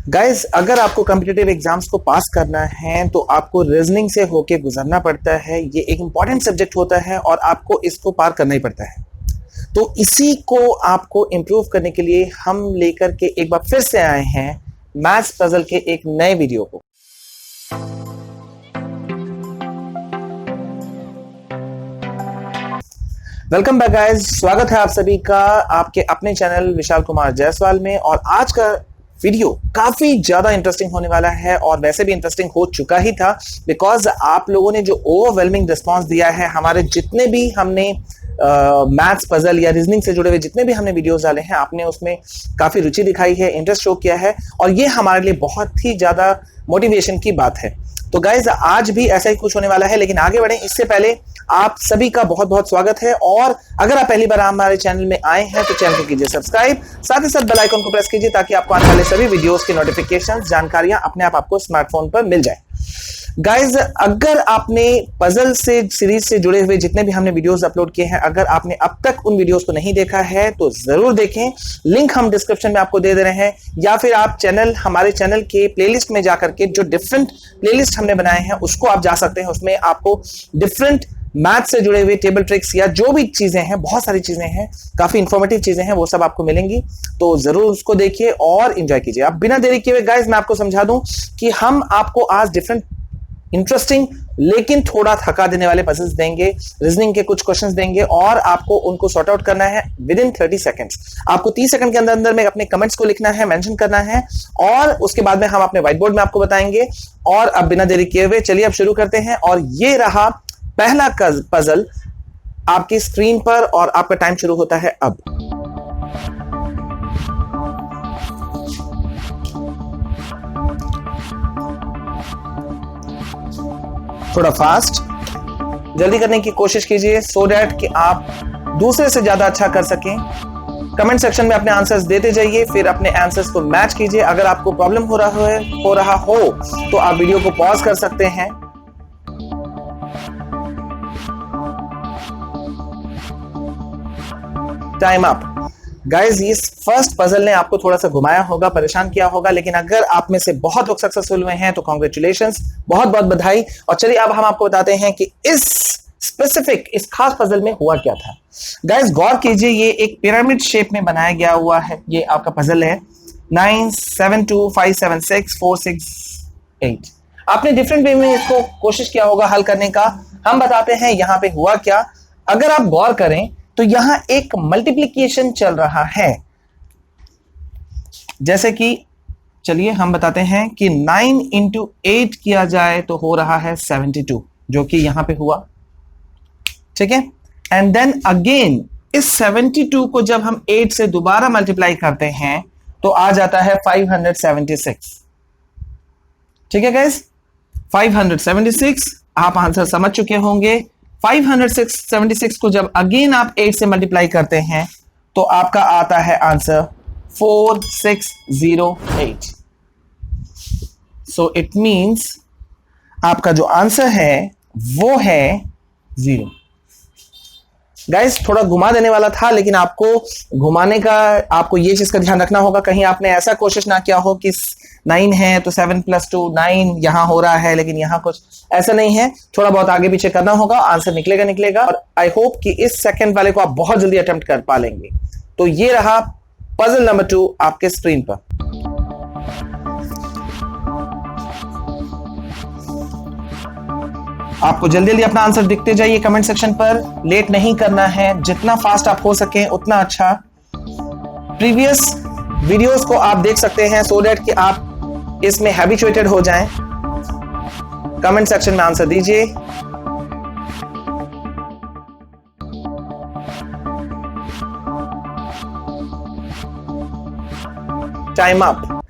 Guys, अगर आपको competitive exams को पास करना है तो आपको रीजनिंग से होके गुजरना पड़ता है। ये एक इंपॉर्टेंट सब्जेक्ट होता है और आपको इसको पार करना ही पड़ता है। तो इसी को आपको इम्प्रूव करने के लिए हम लेकर के एक बार फिर से आए हैं मैथ्स पजल के एक नए वीडियो को। वेलकम बैक गाइस, स्वागत है आप सभी का आपके अपने चैनल विशाल कुमार जायसवाल में। और आज का वीडियो काफी ज्यादा इंटरेस्टिंग होने वाला है और वैसे भी इंटरेस्टिंग हो चुका ही था, बिकॉज आप लोगों ने जो ओवरवेलमिंग रिस्पांस दिया है, हमारे जितने भी हमने मैथ्स पजल या रीजनिंग से जुड़े हुए जितने भी हमने वीडियोस डाले हैं, आपने उसमें काफी रुचि दिखाई है, इंटरेस्ट शो किया है और ये हमारे लिए बहुत ही ज्यादा मोटिवेशन की बात है। तो गाइज, आज भी ऐसा ही कुछ होने वाला है, लेकिन आगे बढ़े इससे पहले आप सभी का बहुत बहुत स्वागत है। और अगर आप पहली बार हमारे चैनल में आए हैं तो चैनल को कीजिए सब्सक्राइब, साथ ही साथ बेल आइकन को प्रेस कीजिए ताकि आपको आने वाले सभी वीडियोस की नोटिफिकेशन जानकारियां अपने आप आपको स्मार्टफोन पर मिल जाए। गाइज, अगर आपने पजल से सीरीज से जुड़े हुए जितने भी हमने वीडियोस अपलोड किए हैं, अगर आपने अब तक उन वीडियोस को नहीं देखा है तो जरूर देखें। लिंक हम डिस्क्रिप्शन में आपको दे रहे हैं, या फिर आप हमारे चैनल के प्लेलिस्ट में जाकर के जो डिफरेंट प्लेलिस्ट हमने बनाए हैं उसको आप जा सकते हैं। उसमें आपको डिफरेंट मैथ से जुड़े हुए टेबल ट्रिक्स या जो भी चीजें हैं, बहुत सारी चीजें हैं, काफी इंफॉर्मेटिव चीजें हैं, वो सब आपको मिलेंगी। तो जरूर उसको देखिए और एंजॉय कीजिए। अब बिना देरी किए हुए गाइस, मैं आपको समझा दूं कि हम आपको आज डिफरेंट इंटरेस्टिंग लेकिन थोड़ा थका देने वाले पजल्स देंगे, रीजनिंग के कुछ क्वेश्चंस देंगे और आपको उनको सॉर्ट आउट करना है विद इन 30 सेकंड्स। आपको 30 सेकंड के अंदर अंदर में अपने कमेंट्स को लिखना है, मेंशन करना है और उसके बाद में हम अपने व्हाइट बोर्ड में आपको बताएंगे। और अब बिना देरी किए हुए चलिए अब शुरू करते हैं। और ये रहा पहला पजल आपकी स्क्रीन पर और आपका टाइम शुरू होता है अब। थोड़ा फास्ट जल्दी करने की कोशिश कीजिए सो दैट कि आप दूसरे से ज्यादा अच्छा कर सकें। कमेंट सेक्शन में अपने आंसर्स देते जाइए, फिर अपने आंसर्स को मैच कीजिए। अगर आपको प्रॉब्लम हो रहा हो तो आप वीडियो को पॉज कर सकते हैं। Time up. गाइज, इस फर्स्ट पजल ने आपको थोड़ा सा घुमाया होगा, परेशान किया होगा, लेकिन अगर आप में से बहुत लोग सक्सेसफुल हुए हैं तो कांग्रेचुलेशंस, बहुत बहुत बधाई। और चलिए अब हम आपको बताते हैं कि इस खास पजल में हुआ क्या था। गाइज, गौर कीजिए, ये एक पिरामिड शेप में बनाया गया हुआ है। ये आपका पजल है 9 7 2 5 7 6 4 6 8। आपने डिफरेंट वे में इसको कोशिश किया होगा हल करने का। हम बताते हैं यहां पे हुआ क्या। अगर आप गौर करें तो यहां एक मल्टीप्लिकेशन चल रहा है, जैसे कि चलिए हम बताते हैं कि 9 इंटू 8 किया जाए तो हो रहा है 72, जो कि यहां पे हुआ, ठीक है। एंड देन अगेन इस 72 को जब हम 8 से दोबारा मल्टीप्लाई करते हैं तो आ जाता है 576, ठीक है गाइस, 576। आप आंसर समझ चुके होंगे। 576 को जब अगेन आप 8 से मल्टीप्लाई करते हैं तो आपका आता है आंसर 4608। सो इट मींस आपका जो आंसर है वो है 0। गाइस, थोड़ा घुमा देने वाला था, लेकिन आपको घुमाने का, आपको ये चीज का ध्यान रखना होगा, कहीं आपने ऐसा कोशिश ना किया हो कि 9 है तो 7 + 2 9 यहां हो रहा है, लेकिन यहां कुछ ऐसा नहीं है। थोड़ा बहुत आगे पीछे करना होगा, आंसर निकलेगा। और आई होप कि इस सेकंड वाले को आप बहुत जल्दी अटेम्प्ट कर पा लेंगे। तो ये रहा पजल नंबर 2 आपके स्क्रीन पर। आपको जल्दी जल्दी अपना आंसर दिखते जाइए कमेंट सेक्शन पर, लेट नहीं करना है, जितना फास्ट आप हो सके उतना अच्छा। प्रीवियस वीडियोस को आप देख सकते हैं सो दैट कि आप इसमें हैबिचुएटेड हो जाएं। कमेंट सेक्शन में आंसर दीजिए। Time up.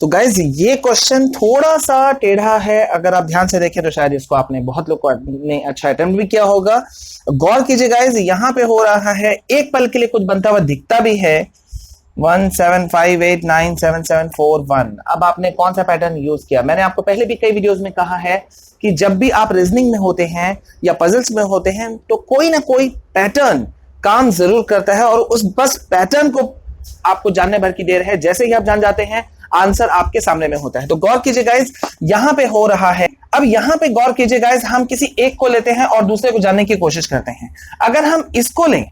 तो गाइज, ये क्वेश्चन थोड़ा सा टेढ़ा है। अगर आप ध्यान से देखें तो शायद इसको आपने बहुत लोग को ने अच्छा अटेम्प्ट भी किया होगा। गौर कीजिए गाइज, यहां पे हो रहा है, एक पल के लिए कुछ बनता हुआ दिखता भी है, 1 7 5 8 9 7 7 4 1। अब आपने कौन सा पैटर्न यूज किया? मैंने आपको पहले भी कई वीडियोस में कहा है कि जब भी आप रीजनिंग में होते हैं या पजल्स में होते हैं तो कोई ना कोई पैटर्न काम जरूर करता है और उस बस पैटर्न को आपको जानने भर की देर है। जैसे ही आप जान जाते हैं आंसर आपके सामने में होता है। तो गौर कीजिए गाइस, यहां पे हो रहा है। अब यहां पे गौर कीजिए गाइस, हम किसी एक को लेते हैं और दूसरे को जानने की कोशिश करते हैं। अगर हम इसको लें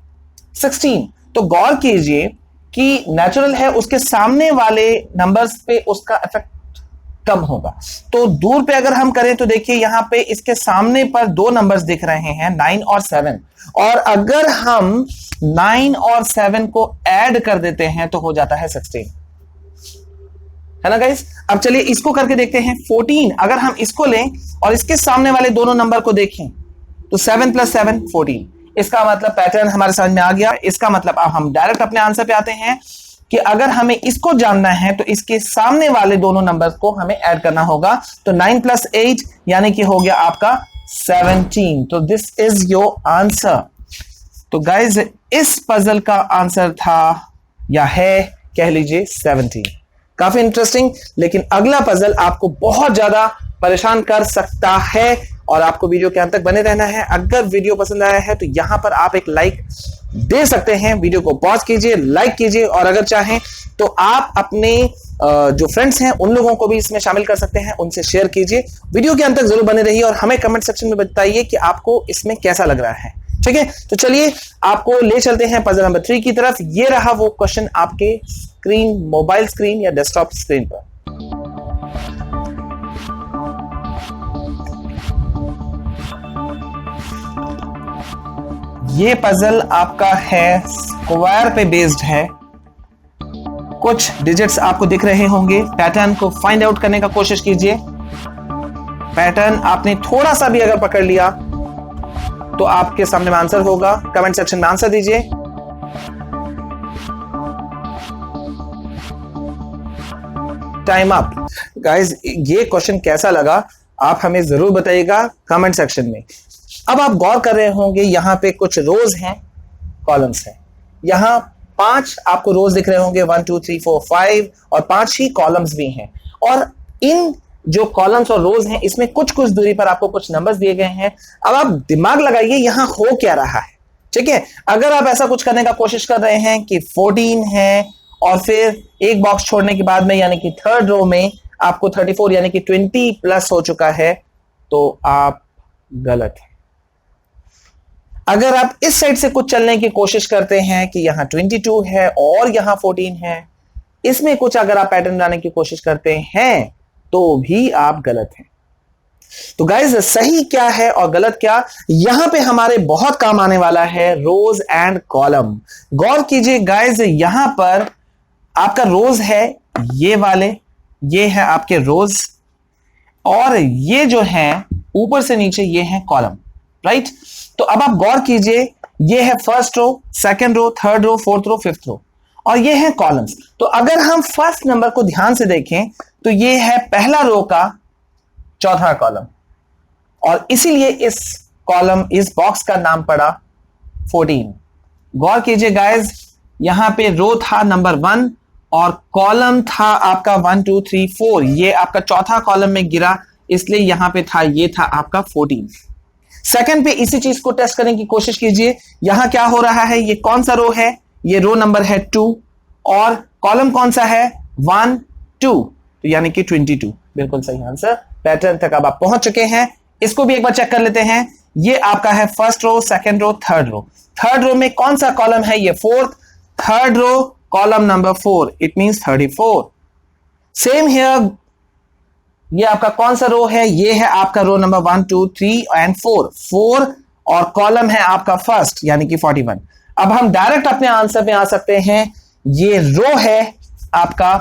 16, तो गौर कीजिए कि नेचुरल है, उसके सामने वाले नंबर्स पे उसका इफेक्ट कम होगा। तो दूर पे अगर हम करें तो देखिए यहां पे इसके सामने पर दो नंबर्स दिख रहे हैं, 9 और 7, और अगर हम 9 और 7 को ऐड कर देते हैं तो हो जाता है 16, है ना गाइस। अब चलिए इसको करके देखते हैं 14। अगर हम इसको लें और इसके सामने वाले दोनों नंबर को देखें तो 7 + 7 14। इसका मतलब पैटर्न हमारे समझ में आ गया। इसका मतलब अब हम डायरेक्ट अपने आंसर पे आते हैं कि अगर हमें इसको जानना है तो इसके सामने वाले दोनों नंबर को हमें ऐड करना होगा। तो 9 + 8 यानी कि हो गया आपका 17। तो दिस इज योर आंसर। तो गाइज इस पजल का आंसर था या है, कह लीजिए 17। काफी इंटरेस्टिंग, लेकिन अगला पजल आपको बहुत ज्यादा परेशान कर सकता है और आपको वीडियो के अंत तक बने रहना है। अगर वीडियो पसंद आया है तो यहां पर आप एक लाइक दे सकते हैं। वीडियो को पॉज कीजिए, लाइक कीजिए, और अगर चाहें तो आप अपने जो फ्रेंड्स हैं उन लोगों को भी इसमें शामिल कर सकते हैं, उनसे शेयर कीजिए। वीडियो के अंत तक जरूर बने रहिए और हमें कमेंट सेक्शन में बताइए कि आपको इसमें कैसा लग रहा है। ठीक है, तो चलिए आपको ले चलते हैं पजल नंबर 3 की तरफ। ये रहा वो क्वेश्चन आपके स्क्रीन, मोबाइल स्क्रीन या डेस्कटॉप स्क्रीन पर। ये पजल आपका है स्क्वायर पे बेस्ड है। कुछ डिजिट्स आपको दिख रहे होंगे। पैटर्न को फाइंड आउट करने का कोशिश कीजिए। पैटर्न आपने थोड़ा सा भी अगर पकड़ लिया तो आपके सामने में आंसर होगा। कमेंट सेक्शन में आंसर दीजिए। Time up. गाइस ये क्वेश्चन कैसा लगा आप हमें जरूर बताइएगा कमेंट सेक्शन में। अब आप गौर कर रहे होंगे यहां पे कुछ रोज हैं, कॉलम्स हैं। यहां 5 आपको रोज दिख रहे होंगे, 1 2 3 4 5, और 5 ही कॉलम्स भी हैं। और इन जो कॉलम्स और रोज हैं इसमें कुछ कुछ दूरी पर आपको कुछ नंबर्स दिए गए हैं। अब आप दिमाग लगाइए यहां हो क्या रहा है। ठीक है, अगर आप ऐसा कुछ करने का कोशिश कर रहे हैं कि 14 है और फिर एक बॉक्स छोड़ने के बाद में यानी कि थर्ड रो में आपको 34 यानी कि 20 प्लस हो चुका है, तो आप गलत हैं। अगर आप इस साइड से कुछ चलने की कोशिश करते हैं कि यहां 22 है और यहां 14 है, इसमें कुछ अगर आप पैटर्न बनाने की कोशिश करते हैं तो भी आप गलत हैं। तो गाइज सही क्या है और गलत क्या, यहां पे हमारे बहुत काम आने वाला है रोज एंड कॉलम। गौर कीजिए गाइज, यहां पर आपका रोज है ये वाले, ये है आपके रोज, और ये जो है ऊपर से नीचे ये है कॉलम, राइट। तो अब आप गौर कीजिए, ये है first row, second row, third row, fourth row, fifth row, और ये है कॉलम्स। तो अगर हम फर्स्ट नंबर को ध्यान से देखें तो ये है पहला रो का चौथा कॉलम, और इसीलिए इस कॉलम, इस बॉक्स का नाम पड़ा 14। गौर कीजिए गाइज, यहां पे रो था नंबर 1 और कॉलम था आपका 1 2 3 4। ये आपका चौथा कॉलम में गिरा, इसलिए यहां पे था, ये था आपका 14। सेकंड पे इसी चीज को टेस्ट करने की कोशिश कीजिए। यहां क्या हो रहा है, ये कौन सा रो है, ये रो नंबर है 2, और कॉलम कौन सा है 1 2, तो यानी कि 22। बिल्कुल सही आंसर। पैटर्न तक अब आप पहुंच चुके हैं। इसको भी एक बार चेक कर लेते हैं। ये आपका है first row, second row, third row. Third row में कौन सा कॉलम है, ये fourth, third row column number 4, it means 34। Same here, ये आपका कौन सा रो है, ये है आपका रो नंबर 1 2 3 एंड 4 और कॉलम है आपका फर्स्ट यानी कि 41। अब हम डायरेक्ट अपने आंसर पे आ सकते हैं। ये रो है आपका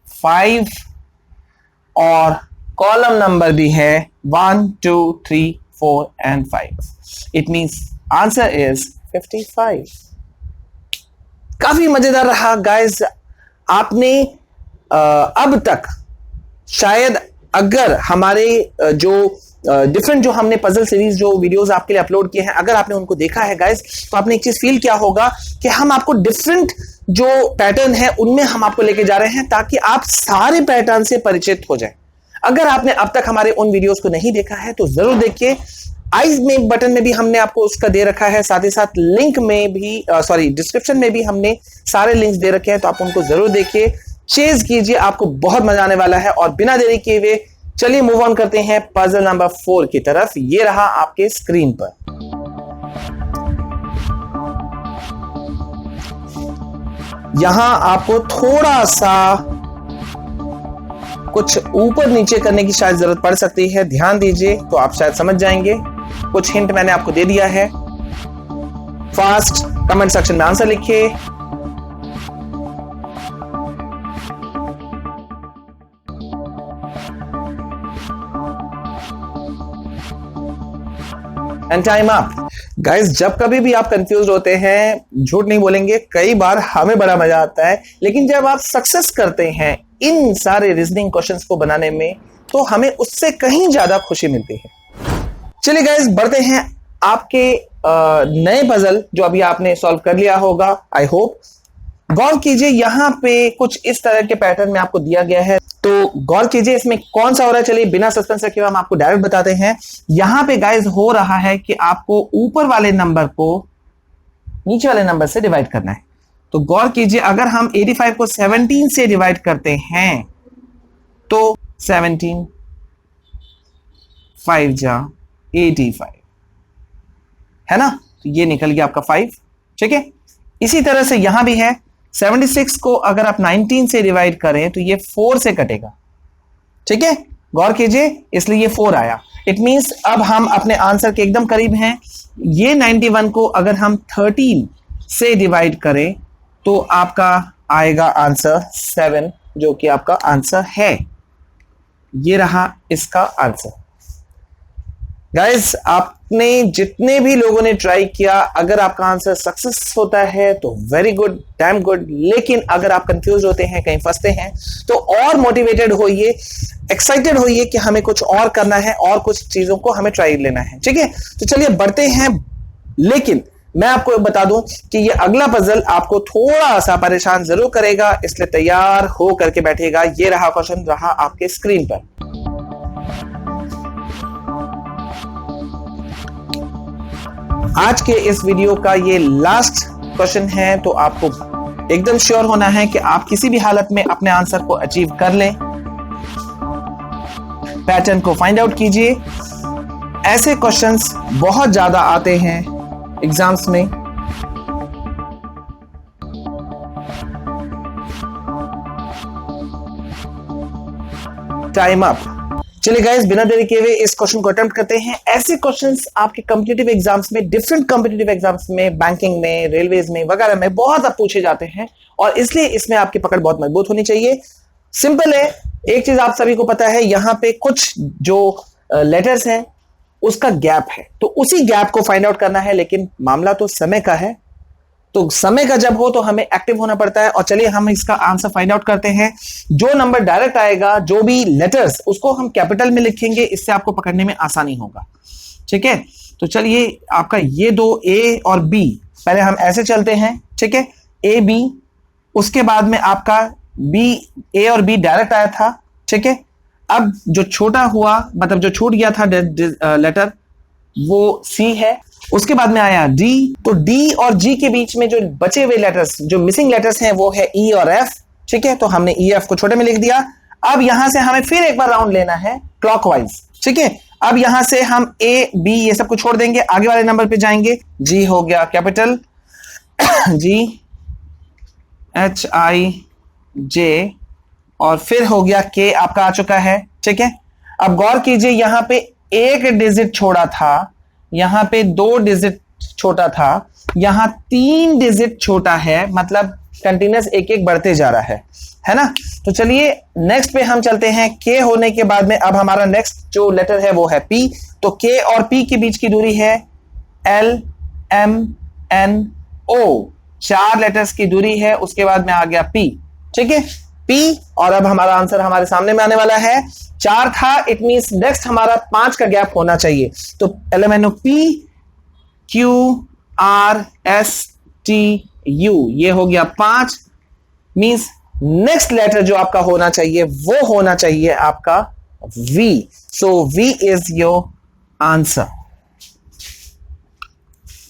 5 और कॉलम नंबर भी है 1 2 3 4 and 5, it means answer is 55। काफी मजेदार रहा गाइस। आपने अब तक शायद, अगर हमारे जो डिफरेंट जो हमने पजल सीरीज जो वीडियोस आपके लिए अपलोड किए हैं, अगर आपने उनको देखा है गाइस, तो आपने एक चीज फील किया होगा कि हम आपको डिफरेंट जो पैटर्न है उनमें हम आपको लेके जा रहे हैं ताकि आप सारे पैटर्न से परिचित हो जाएं। अगर आपने अब तक हमारे उन वीडियोस को नहीं देखा है तो जरूर देखिए। आई में बटन में भी हमने आपको उसका दे रखा है, साथ ही साथ लिंक में भी डिस्क्रिप्शन में भी हमने सारे लिंक्स दे रखे हैं, तो आप उनको जरूर देखिए चेज कीजिए, आपको बहुत मजा आने वाला है। और बिना देरी किए हुए चलिए मूव ऑन करते हैं पजल नंबर 4 की तरफ। ये रहा आपके स्क्रीन पर। यहां आपको थोड़ा सा कुछ ऊपर नीचे करने की शायद जरूरत पड़ सकती है, ध्यान दीजिए तो आप शायद समझ जाएंगे। कुछ हिंट मैंने आपको दे दिया है। फास्ट कमेंट सेक्शन में आंसर लिखिए। And time up. गाइस, जब कभी भी आप कंफ्यूज होते हैं, झूठ नहीं बोलेंगे, कई बार हमें बड़ा मजा आता है, लेकिन जब आप सक्सेस करते हैं इन सारे रीजनिंग क्वेश्चंस को बनाने में, तो हमें उससे कहीं ज्यादा खुशी मिलती है। चलिए गाइस, बढ़ते हैं आपके नए पजल जो अभी आपने सॉल्व कर लिया होगा, आई होप। गौर कीजिए, यहां पे कुछ इस तरह के पैटर्न में आपको दिया गया है, तो गौर कीजिए इसमें कौन सा हो रहा है। चलिए बिना सस्पेंस रखे हम आपको डायरेक्ट बताते हैं। यहां पे गाइस हो रहा है कि आपको ऊपर वाले नंबर को नीचे वाले नंबर से डिवाइड करना है। तो गौर कीजिए, अगर हम 85 को 17 से डिवाइड करते हैं तो 17 5 जा 85 है ना, तो ये निकल गया आपका 5। ठीक है, इसी तरह से यहां भी है। 76 को अगर आप 19 से डिवाइड करें तो ये 4 से कटेगा। ठीक है, गौर कीजिए, इसलिए ये 4 आया। इट मींस अब हम अपने आंसर के एकदम करीब हैं। ये 91 को अगर हम 13 से डिवाइड करें तो आपका आएगा आंसर 7, जो कि आपका आंसर है। ये रहा इसका आंसर। गाइस, आपने जितने भी लोगों ने ट्राई किया, अगर आपका आंसर सक्सेस होता है तो वेरी गुड, डैम गुड। लेकिन अगर आप कंफ्यूज होते हैं, कहीं फंसते हैं, तो और मोटिवेटेड होइए, एक्साइटेड होइए कि हमें कुछ और करना है और कुछ चीजों को हमें ट्राई लेना है। ठीक है, तो चलिए बढ़ते हैं। लेकिन मैं आपको बता दूं कि ये अगला पजल आपको थोड़ा सा परेशान जरूर करेगा, इसलिए तैयार हो करके बैठेगा। ये रहा क्वेश्चन, रहा आपके स्क्रीन पर। आज के इस वीडियो का ये लास्ट क्वेश्चन है, तो आपको एकदम श्योर होना है कि आप किसी भी हालत में अपने आंसर को अचीव कर लें। पैटर्न को फाइंड आउट कीजिए। ऐसे क्वेश्चंस बहुत ज्यादा आते हैं एग्जाम्स में। Time up. चलिए गाइस, बिना देरी किए हुए इस क्वेश्चन को अटेम्प्ट करते हैं। ऐसे क्वेश्चंस आपके कॉम्पिटिटिव एग्जाम्स में, डिफरेंट कॉम्पिटिटिव एग्जाम्स में, बैंकिंग में, रेलवेज में वगैरह में बहुत अब पूछे जाते हैं, और इसलिए इसमें आपकी पकड़ बहुत मजबूत होनी चाहिए। सिंपल है, एक चीज आप सभी को पता है, यहां पे कुछ जो लेटर्स हैं उसका गैप है, तो उसी गैप को फाइंड आउट करना है। लेकिन मामला तो समय का है, तो समय का जब हो तो हमें एक्टिव होना पड़ता है। और चलिए हम इसका आंसर फाइंड आउट करते हैं। जो नंबर डायरेक्ट आएगा, जो भी लेटर्स, उसको हम कैपिटल में लिखेंगे, इससे आपको पकड़ने में आसानी होगा। ठीक है, तो चलिए आपका ये दो ए और बी, पहले हम ऐसे चलते हैं। ठीक है, ए बी, उसके बाद में आपका बी, ए और बी डायरेक्ट आया था। ठीक है, अब जो छोटा हुआ, मतलब जो छूट गया था लेटर, वो सी है। उसके बाद में आया डी, तो डी और जी के बीच में जो बचे हुए लेटर्स, जो मिसिंग लेटर्स हैं, वो है ई और एफ। ठीक है, तो हमने ई एफ को छोटे में लिख दिया। अब यहां से हमें फिर एक बार राउंड लेना है क्लॉकवाइज। ठीक है, अब यहां से हम ए बी ये सब को छोड़ देंगे, आगे वाले नंबर पे जाएंगे। जी हो गया कैपिटल, जी एच आई जे, और फिर हो गया के आपका आ चुका है। ठीक है, अब गौर कीजिए, यहां पे एक डिजिट छोड़ा था, यहां पे 2 डिजिट छोटा था, यहां 3 डिजिट छोटा है, मतलब कंटिन्यूअस एक एक बढ़ते जा रहा है ना। तो चलिए नेक्स्ट पे हम चलते हैं। के होने के बाद में अब हमारा नेक्स्ट जो लेटर है वो है पी। तो के और पी के बीच की दूरी है L M N O, 4 letters की दूरी है। उसके बाद में आ गया पी। ठीक है, पी, और अब हमारा आंसर हमारे सामने में आने वाला है। 4 था, इट मींस नेक्स्ट हमारा 5 का गैप होना चाहिए। तो L M N O P Q R S T U, ये हो गया 5। मींस नेक्स्ट लेटर जो आपका होना चाहिए वो होना चाहिए आपका V. So V is your answer.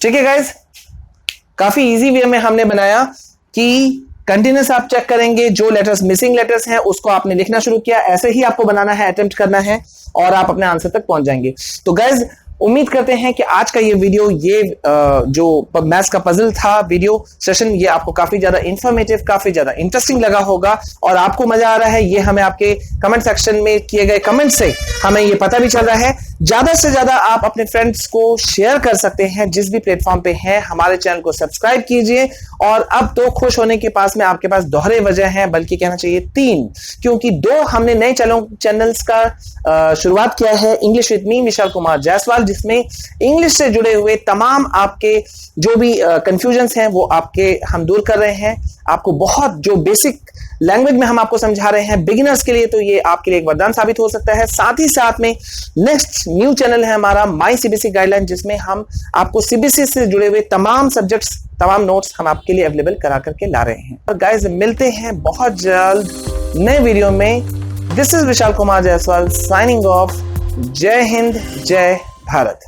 ठीक है गाइस, काफी इजी वे में हमने बनाया कि कंटिन्यूस आप चेक करेंगे, जो लेटर्स मिसिंग लेटर्स हैं उसको आपने लिखना शुरू किया, ऐसे ही आपको बनाना है, अटेम्प्ट करना है और आप अपने आंसर तक पहुंच जाएंगे। तो गाइज उम्मीद करते हैं कि आज का ये वीडियो, ये जो मैथ्स का पजल था वीडियो सेशन, ये आपको काफी ज्यादा इंफॉर्मेटिव, काफी ज्यादा इंटरेस्टिंग लगा होगा और आपको मजा आ रहा है। ये हमें आपके कमेंट सेक्शन में किए गए कमेंट से हमें ये पता भी चल रहा है। ज्यादा से ज्यादा आप अपने फ्रेंड्स को शेयर कर सकते हैं जिस भी प्लेटफॉर्म पे हैं। हमारे चैनल को सब्सक्राइब कीजिए और अब तो खुश होने के पास में आपके पास दोहरे वजह है, बल्कि कहना चाहिए 3, क्योंकि 2 हमने नए चैनल्स का शुरुआत किया है। English with me Vishal Kumar Jaiswal, जिसमें इंग्लिश से जुड़े हुए तमाम आपके जो भी कंफ्यूजन्स हैं वो आपके हम दूर कर रहे हैं। आपको बहुत जो बेसिक लैंग्वेज में हम आपको समझा रहे हैं बिगिनर्स के लिए, तो ये आपके लिए एक वरदान साबित हो सकता है। साथ ही साथ में नेक्स्ट न्यू चैनल है हमारा माई सीबीएसई गाइडलाइन, जिसमें हम आपको सीबीएसई से जुड़े हुए तमाम सब्जेक्ट्स, तमाम नोट्स हम आपके लिए अवेलेबल करा करके ला रहे हैं। और गाइस मिलते हैं बहुत जल्द नए वीडियो में। This is Vishal Kumar Jaiswal signing off. जय हिंद, जय भारत।